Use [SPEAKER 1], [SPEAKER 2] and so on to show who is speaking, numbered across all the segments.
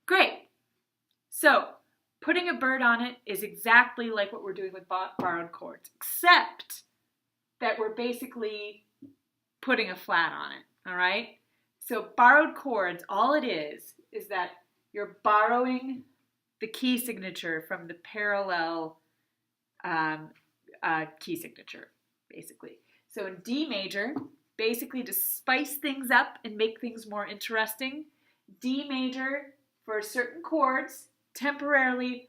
[SPEAKER 1] Great. So putting a bird on it is exactly like what we're doing with borrowed chords, except that we're basically putting a flat on it, all right? So borrowed chords, all it is that you're borrowing the key signature from the parallel key signature, basically. So in D major, basically to spice things up and make things more interesting, D major, for certain chords, temporarily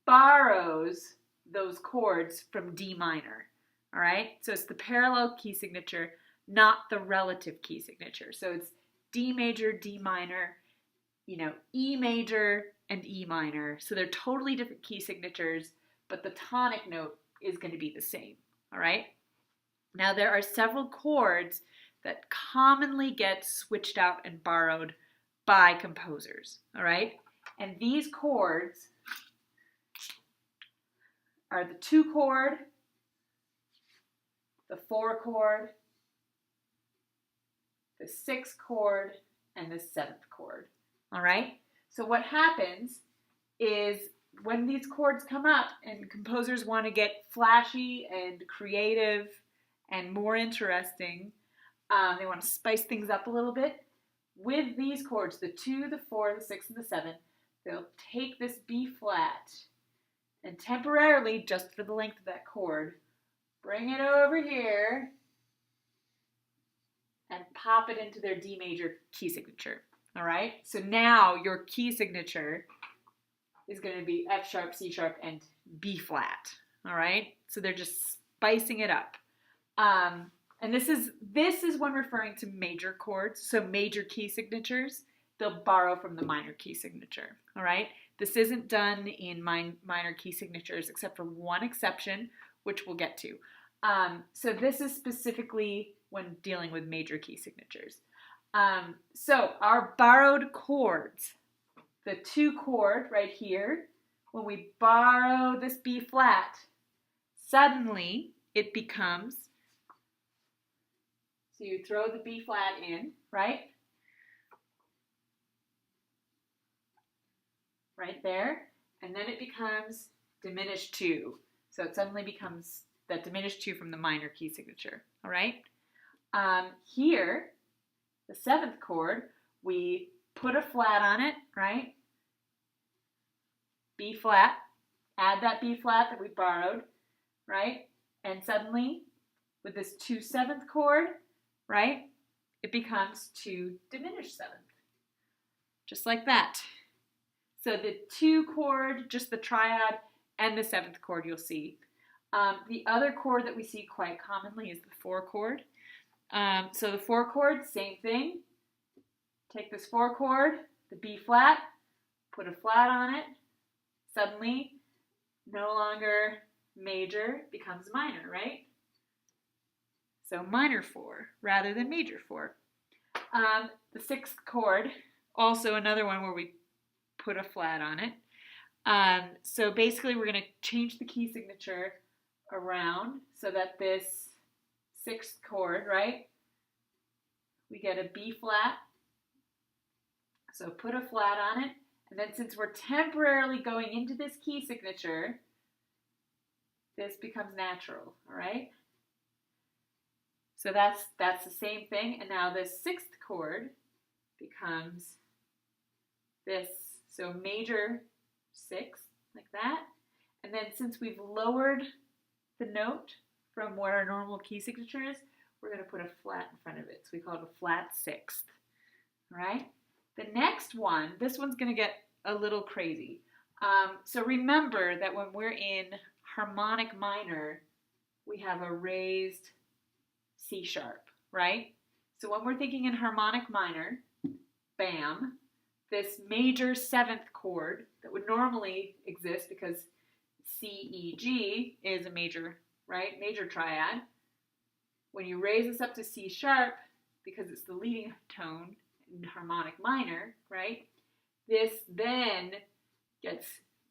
[SPEAKER 1] borrows those chords from D minor, all right? So it's the parallel key signature, not the relative key signature. So it's D major, D minor, E major and E minor. So they're totally different key signatures, but the tonic note is going to be the same, all right? Now there are several chords that commonly get switched out and borrowed by composers, all right? And these chords are the 2 chord, the 4 chord, the 6 chord, and the 7th chord, all right? So what happens is when these chords come up and composers want to get flashy and creative and more interesting, they want to spice things up a little bit. With these chords, the 2, the 4, the 6, and the 7, they'll take this B flat and temporarily, just for the length of that chord, bring it over here and pop it into their D major key signature, all right? So now your key signature is going to be F sharp, C sharp, and B flat, all right? So they're just spicing it up. And this is when referring to major chords, so major key signatures, they'll borrow from the minor key signature, all right? This isn't done in minor key signatures except for one exception, which we'll get to. So this is specifically when dealing with major key signatures. So our borrowed chords, the 2 chord right here, when we borrow this B flat, suddenly it becomes, so you throw the B flat in, right? Right there, and then it becomes diminished 2. So it suddenly becomes that diminished 2 from the minor key signature, all right? Here, the 7th chord, we put a flat on it, right? B flat, add that B flat that we borrowed, right? And suddenly, with this 2 7th chord, right, it becomes 2 diminished 7th, just like that. So the 2 chord, just the triad, and the 7th chord you'll see. The other chord that we see quite commonly is the 4 chord. So the 4 chord, same thing. Take this 4 chord, the B flat, put a flat on it. Suddenly, no longer major, becomes minor, right? So minor 4 rather than major 4. The 6th chord, also another one where we put a flat on it. So basically we're going to change the key signature around so that this 6th chord, right, we get a B flat. So put a flat on it. And then since we're temporarily going into this key signature, this becomes natural, all right? So that's the same thing. And now this 6th chord becomes this, so major 6, like that. And then since we've lowered the note from where our normal key signature is, we're going to put a flat in front of it. So we call it a flat 6th, all right? The next one, this one's going to get a little crazy. So remember that when we're in harmonic minor, we have a raised C sharp, right? So when we're thinking in harmonic minor, bam, this major 7th chord that would normally exist because C, E, G is a major, right? Major triad. When you raise this up to C sharp, because it's the leading tone in harmonic minor, right? This then gets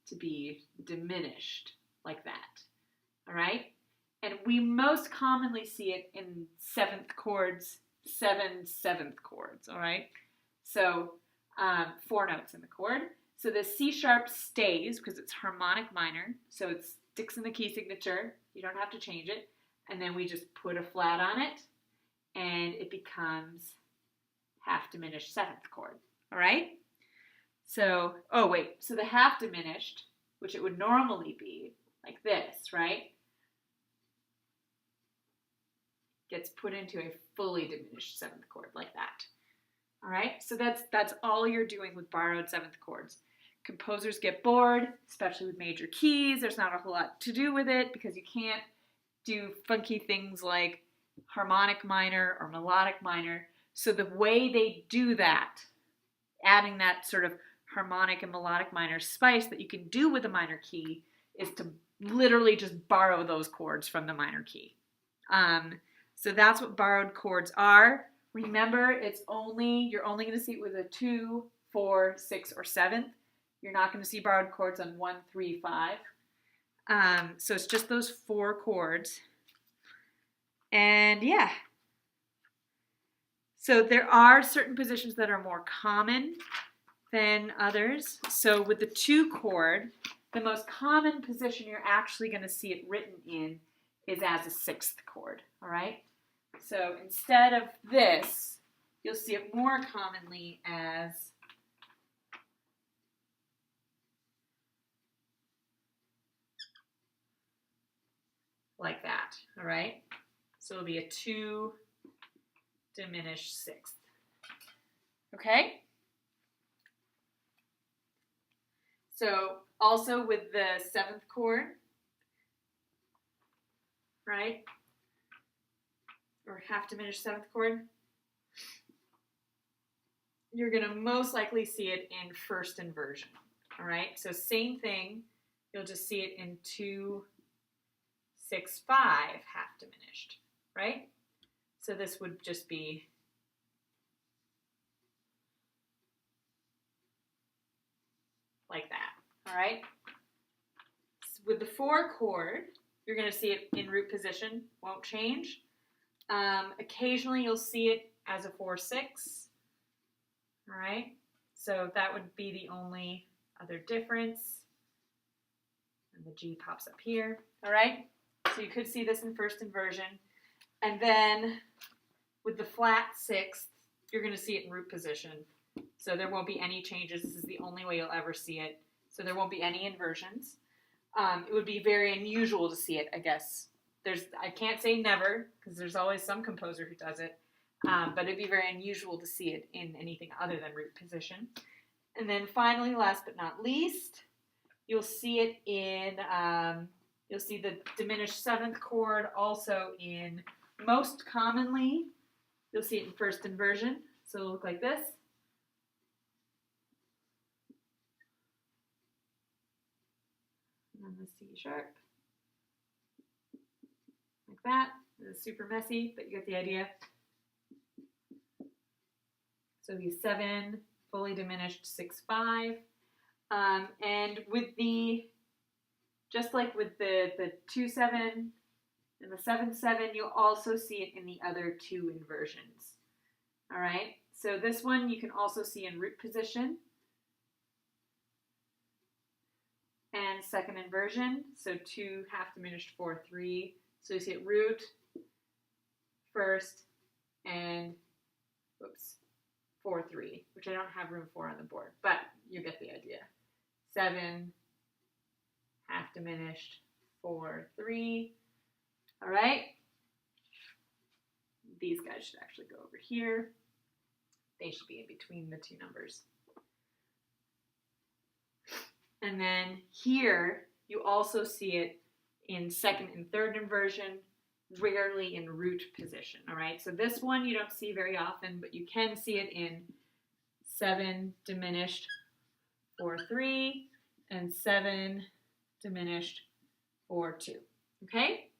[SPEAKER 1] to be diminished like that, all right? And we most commonly see it in 7th chords, 7 7th chords, all right? So 4 notes in the chord. So the C sharp stays because it's harmonic minor, so it sticks in the key signature. You don't have to change it. And then we just put a flat on it, and it becomes half diminished seventh chord. All right? So, oh wait, so the half diminished, which it would normally be like this, right? Gets put into a fully diminished seventh chord like that. All right, so that's all you're doing with borrowed seventh chords. Composers get bored, especially with major keys. There's not a whole lot to do with it because you can't do funky things like harmonic minor or melodic minor. So the way they do that, adding that sort of harmonic and melodic minor spice that you can do with a minor key, is to literally just borrow those chords from the minor key. So that's what borrowed chords are. Remember, you're only going to see it with a 2, 4, 6, or 7th. You're not going to see borrowed chords on 1, 3, 5. So it's just those 4 chords. And yeah. So there are certain positions that are more common than others. So with the 2 chord, the most common position you're actually going to see it written in is as a 6th chord, all right? So instead of this, you'll see it more commonly as like that, all right? So it'll be a 2 diminished 6th, okay? So also with the 7th chord, right? Or half diminished 7th chord, you're going to most likely see it in first inversion, all right? So same thing, you'll just see it in 2, 6, 5 half diminished, right? So this would just be like that, all right? With the 4 chord, you're going to see it in root position, won't change. Occasionally you'll see it as a 4-6, all right? So that would be the only other difference. And the G pops up here, all right? So you could see this in first inversion. And then with the flat 6th, you're going to see it in root position. So there won't be any changes. This is the only way you'll ever see it. So there won't be any inversions. It would be very unusual to see it, I guess. I can't say never, because there's always some composer who does it, but it'd be very unusual to see it in anything other than root position. And then finally, last but not least, you'll see it in, you'll see the diminished 7th chord also in, most commonly, you'll see it in first inversion, so it'll look like this. And then the C sharp. Like that. It's super messy, but you get the idea. So he's 7, fully diminished 6, 5. And with just like with the 2, 7 and the 7, 7, you'll also see it in the other 2 inversions. All right. So this one you can also see in root position and second inversion. So 2 half diminished 4, 3. So you see it root, first, and, 4, 3, which I don't have room for on the board, but you get the idea. 7, half diminished, 4, 3. All right. These guys should actually go over here. They should be in between the 2 numbers. And then here, you also see it in second and third inversion, rarely in root position, all right? So this one you don't see very often, but you can see it in 7 diminished 4, 3 and 7 diminished 4, 2, okay?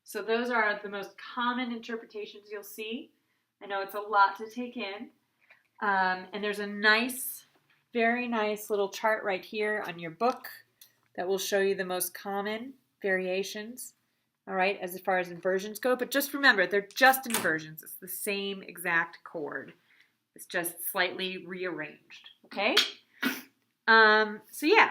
[SPEAKER 1] So those are the most common interpretations you'll see. I know it's a lot to take in, and there's a nice, very nice little chart right here on your book that will show you the most common variations, all right, as far as inversions go. But just remember, they're just inversions. It's the same exact chord. It's just slightly rearranged, okay? So yeah.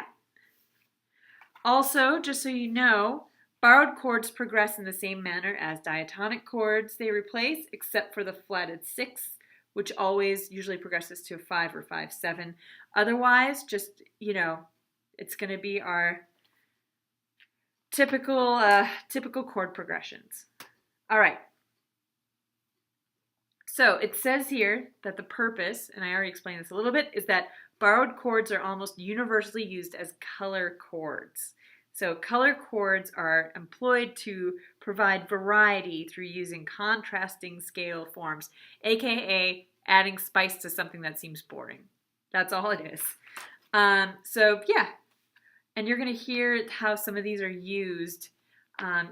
[SPEAKER 1] Also, just so you know, borrowed chords progress in the same manner as diatonic chords they replace, except for the flatted 6, which always usually progresses to a 5 or 5/7. Otherwise, just, you know, it's going to be our typical chord progressions. All right. So it says here that the purpose, and I already explained this a little bit, is that borrowed chords are almost universally used as color chords. So color chords are employed to provide variety through using contrasting scale forms, aka adding spice to something that seems boring. That's all it is. So yeah, and you're going to hear how some of these are used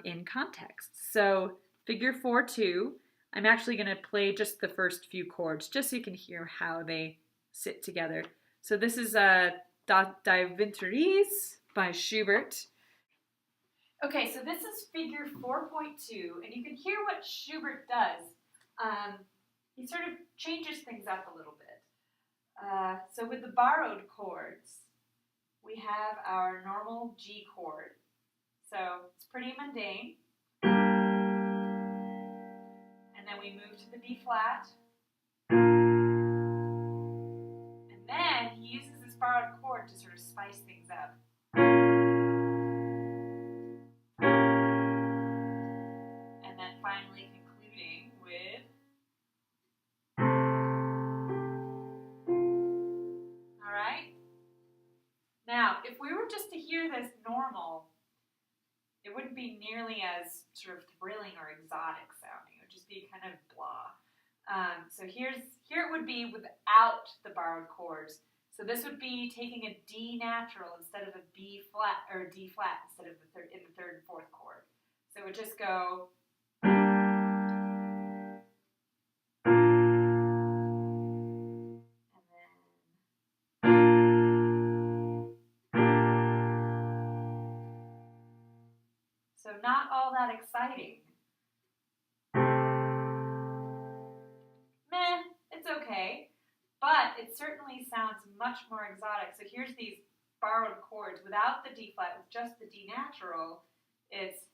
[SPEAKER 1] in context. So figure 4-2, I'm actually going to play just the first few chords just so you can hear how they sit together. So this is Die Winteries by Schubert. Okay, so this is figure 4.2, and you can hear what Schubert does. He sort of changes things up a little bit. So with the borrowed chords, we have our normal G chord. So it's pretty mundane. And then we move to the B flat. And then he uses this borrowed chord to sort of spice things up. And then finally concluding with all right. Now, if we were just to hear this normal, it wouldn't be nearly as sort of thrilling or exotic sounding. It would just be kind of blah. So here it would be without the borrowed chords. So this would be taking a D natural instead of a B flat, or a D flat instead of in the third and fourth chord. So it would just go. So not all that exciting. Meh, it's okay. But it certainly sounds much more exotic. So here's these borrowed chords without the D flat, with just the D natural. It's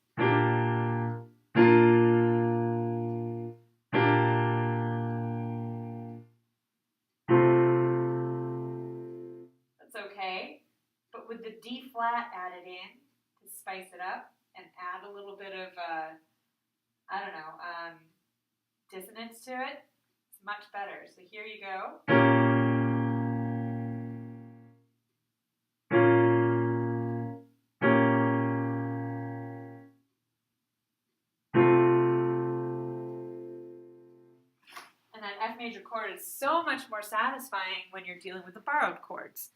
[SPEAKER 1] that's okay. But with the D flat added in to spice it up and add a little bit of I don't know, dissonance to it, it's much better. So here you go. And that F major chord is so much more satisfying when you're dealing with the borrowed chords.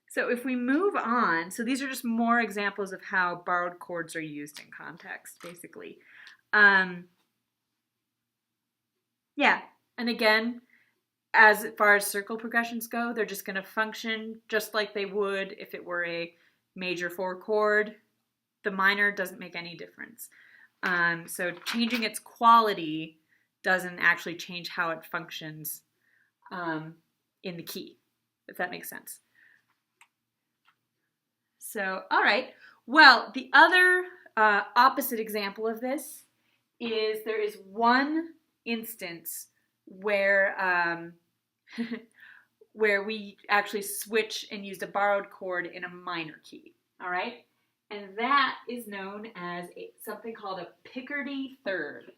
[SPEAKER 1] So if we move on, so these are just more examples of how borrowed chords are used in context, basically. Yeah, and again, as far as circle progressions go, they're just going to function just like they would if it were a major 4 chord. The minor doesn't make any difference. So changing its quality doesn't actually change how it functions in the key, if that makes sense. So, all right. Well, the other opposite example of this is there is one instance where where we actually switch and used a borrowed chord in a minor key. All right, and that is known as something called a Picardy third.